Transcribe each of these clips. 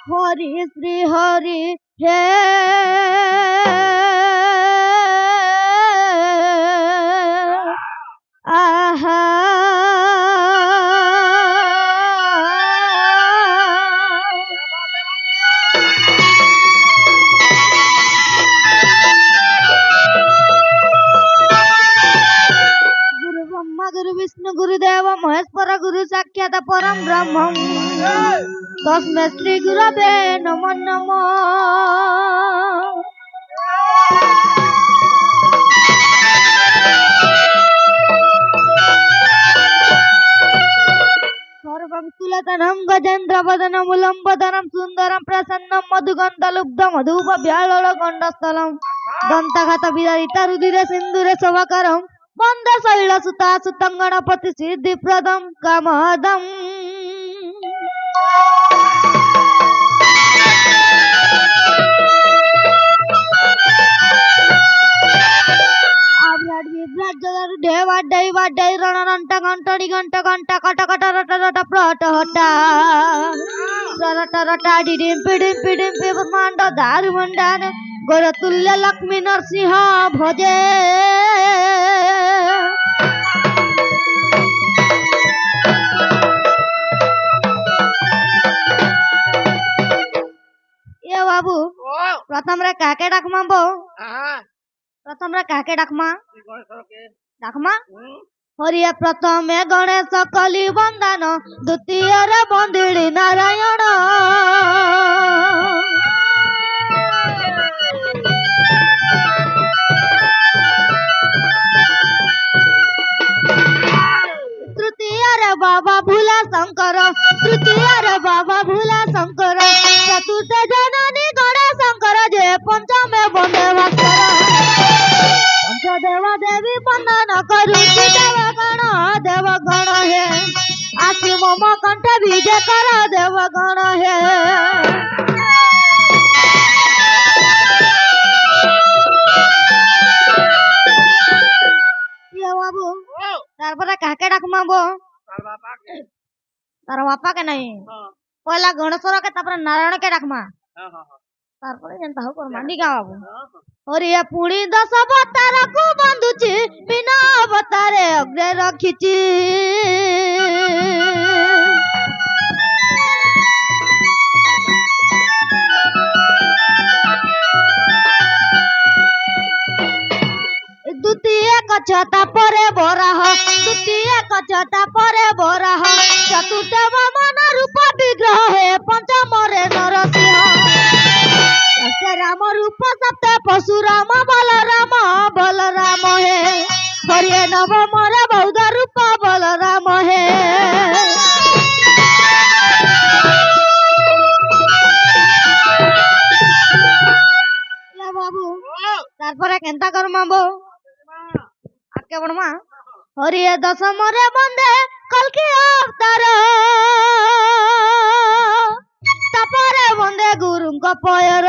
हरि श्री हरि हे आहा गुरु ब्रह्मा गुरु विष्णु गुरुदेव महेश्वर गुरु साक्षात परम ब्रह्म तस्मै श्री गुरवे नमो नमः। सर्वं तुलतनं गजेन्द्र वदनं लंबोदरं सुंदरं प्रसन्नं मधुगन्धलुब्धं मधुपव्यालोलगण्डस्थलं दन्तघात विदारित रुधिरे सिन्दूरे शोभाकरं वन्दे शैलसुता सुतं गणपति सिद्धिप्रदं कामदम्। आभ्राट विभ्राट जगार ढेवा दैवा दैरण रंट घंटडी घंट घंट कट कट रट रट प्रट हटा रट रटा डिडिम पिडिम पिडिम ब्रह्मांड दारु मंडान गौरतुल्य लक्ष्मी नरसिंह भजे। ये बाबू प्रथम रे काके डाकमा बो प्रथम रे काके डाकमा डाकमा हरिया प्रथमे गणेश कली बंदन द्वितीय रे बंदिड़ी नारायण तृतीय रे बाबा भूला शंकर तृतीय रे बाबा भूला शंकर चतुर्थ जननी गणेश शंकर जे पंचमे बंदे भास्कर पंचदेव देवी बंदन करुछि देव गण हे आसि मम कंठ विजय कर देव गण हे। बाबू तारपरे काके डाकमाबो तार बापा के नहीं पहला गणेश्वर के तापर नारायण के डाकमा तारपरे जनता हो कर मांडी का बाबू और ये पुणी 10 अवतार को बंधुची बिना अवतारे अग्रे रखिची द्वितीय कछता परे बराह ଗୋଟିଏ କଚଟା ପରେ ବରାହ ଚତୁର୍ଥ ବାମନ ରୂପ ବିଗ୍ରହ ହେ ପଞ୍ଚମରେ ନରସିଂହ ରାମ ରୂପ ସପ୍ତ ପଶୁରାମ ବଲରାମ ହେ ହରିଏ ନବମରେ ବୌଦ୍ଧ ରୂପ ବଲରାମ ହେ বাবু তারপরে কেনতা করমা বউ আজকে বড়মা হরিয়ে দশমরে বন্দে কলকি অবতার তারপরে বন্দে গুরুঙ্গ পয়র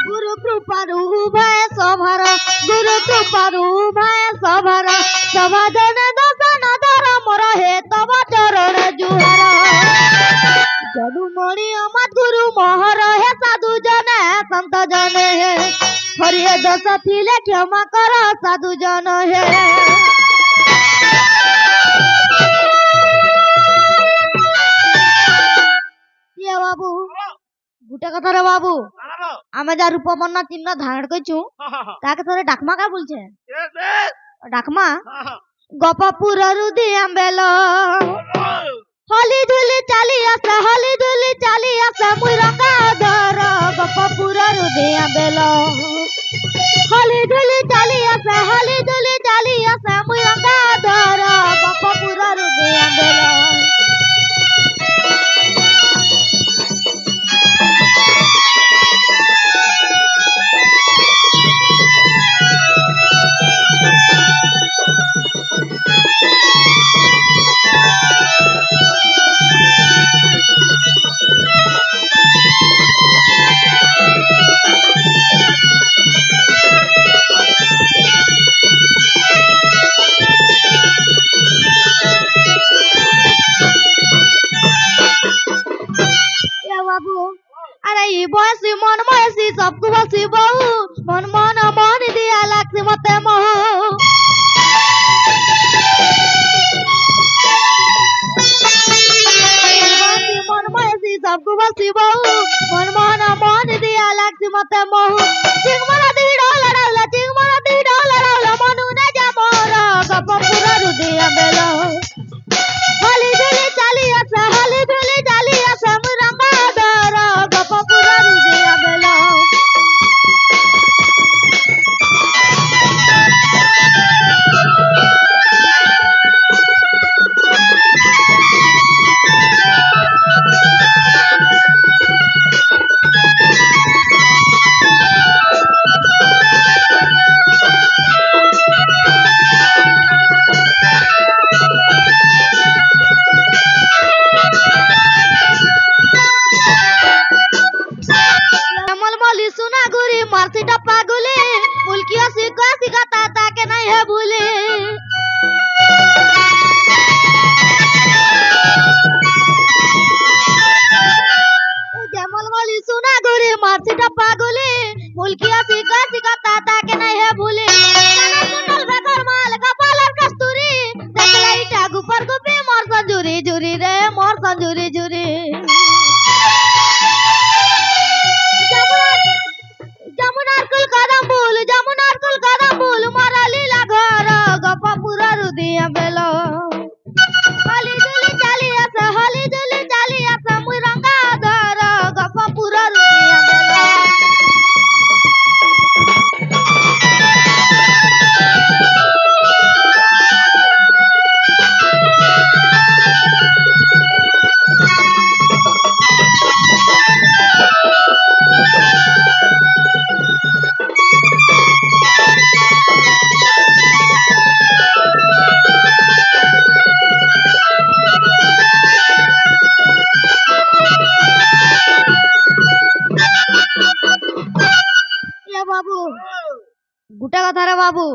গুরু কৃপারু ভয় সভার গুরু কৃপারু ভয় সভার সভাজনে দর্শন ধর মোর হে তব চরণ জুহার যদুমণি অমত গুরু মহর হে সাধু জনে সন্ত জনে হে হরিয়ে দোষ থিলে ক্ষমা কর সাধু জন হে ইয়ে বাবু গুটে কথা রে বাবু আমি যা রূপবর্ণা চিহ্ন ধারণ করছু তাকে তোরে ডাকমা কা বলছে ডাকমা গোপপুররু দিয়াম বেল হলি ধুলি চালি আসে মুই রঙা ধর গোপপুররু দিয়াম বেল হলি ধুলি চালি আসে মুই রঙা ধর গোপপুররু দিয়াম বেল বাবু আরে এই বয়সী মন বয়সী সবকু বসি বউ মন দিয়া লাগছি মতে মোহ মন বয়সী সবকু বসি বউ মন দিয়া লাগছি মতে মোহ চিংমরা দিড় লড়াউলা মনু না যা মোর গপপুররু দিয়া বেল হলি ধুলি চালি আসে মুই রঙা ধর গোপপুররু দিয়া বেল মলমলি সোনা গুরি মারসিটা পাগুলি মুলকিয়া শিখা তাকে নাই হে ভুলি মলমলি সোনা গুরি মারসিটা পাগুলি মুলকিয়া শিখা তাকে নাই হে ভুলি কুণ্ডল বেকর মাল কপালের কস্তুরি দেখলে ইটা গুপর গুপি মোর সঞ্জুরি জুরি রে মোর সঞ্জুরি জুরি যমুনার কুল কদম ফুল মারা লীলা ঘর গোপপুররু দিয়া বেল হলি ধুলি চালি আসে মুই রঙা ধর গোপপুররু দিয়া বেল বাবু গুটা কথা রে বাবু